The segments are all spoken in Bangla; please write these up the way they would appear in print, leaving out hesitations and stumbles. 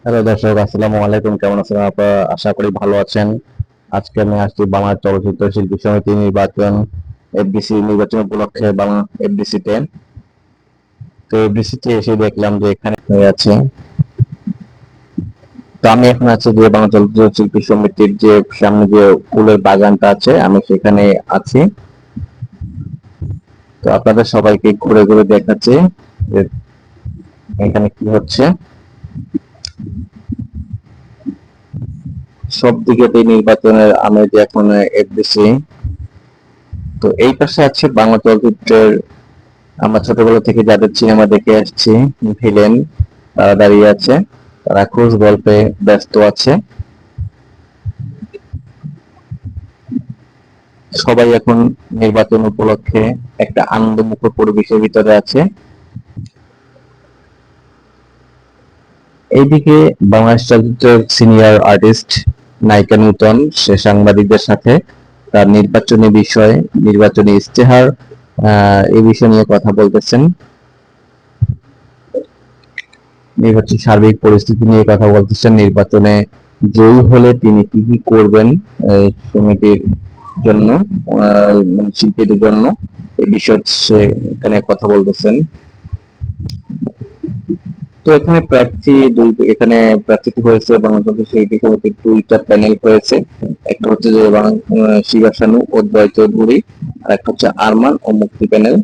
হ্যালো দর্শক, আসসালামু আলাইকুম। কেমন আছেন আপনারা? আশা করি ভালো আছেন। আজকে আমি আসছি বাংলা চলচ্চিত্র শিল্পী সমিতি নির্বাচন, এফডিসি নির্বাচন উপলক্ষে বাংলা এফডিসি তে। তো এফডিসি তে এসে দেখলাম যে এখানে হয়ে আছে। তো আমি এখন আছি যে বাংলা চলচ্চিত্র শিল্পী সমিতির যে সামনে যে ফুলের বাগানটা আছে, আমি সেখানে আছি। তো আপনাদের সবাইকে ঘুরে ঘুরে দেখাচ্ছি যে এখানে কি হচ্ছে। সব দিকে নির্বাচনের আমেজ এখন এফডিসি। তো এই পাশে আছে বাংলা চলচ্চিত্রের আমরা ছোটবেলা থেকে যাদের সিনেমা দেখে আসছি, ভিলেন, তারা দাঁড়িয়ে আছে। তারা ক্রুজ গল্পে ব্যস্ত আছে। সবাই এখন নির্বাচন উপলক্ষে একটা আনন্দমুখর পরিবেশের ভিতরে আছে। এইদিকে বাংলাদেশ চলচ্চিত্রের সিনিয়র আর্টিস্ট নায়িকা নূতন সে সাংবাদিকদের সাথে তার নির্বাচনী বিষয়, নির্বাচনী ইশতেহার এই বিষয় নিয়ে কথা বলতেছেন। নির্বাচন সার্বিক পরিস্থিতি নিয়ে কথা বলতেছেন। নির্বাচনে জয়ী হলে তিনি কি কি করবেন সমিতির জন্য, শিল্পীদের জন্য, এই বিষয়ে সে এখানে কথা বলতেছেন। তো এখানে প্রার্থী হয়েছে বাংলাদেশ শিল্পী সমিতির দুইটা প্যানেল হয়েছে। একটা হচ্ছে যে শিবা শানু ও জয় চৌধুরী, আর একটা হচ্ছে আরমান ও মুক্তি প্যানেল।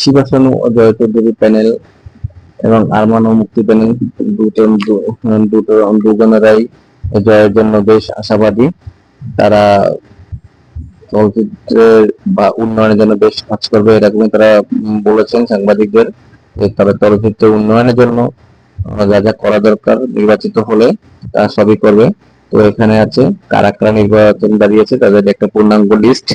শিবা শানু ও জয় চৌধুরী প্যানেল এবং আরমান ও মুক্তি প্যানেল দুটো দুটো দুজনেরাই জয়ের জন্য বেশ আশাবাদী। তারা চলচ্চিত্রের বা উন্নয়নের জন্য বেশ কাজ করবে, এরকমই তারা বলেছেন সাংবাদিকদের। যে তারা চলচ্চিত্রের উন্নয়নের জন্য যা যা করা দরকার নির্বাচিত হলে তা সবই করবে। তো এখানে আছে কারা কারা নির্বাচন দাঁড়িয়েছে, তাদের একটা পূর্ণাঙ্গ লিস্ট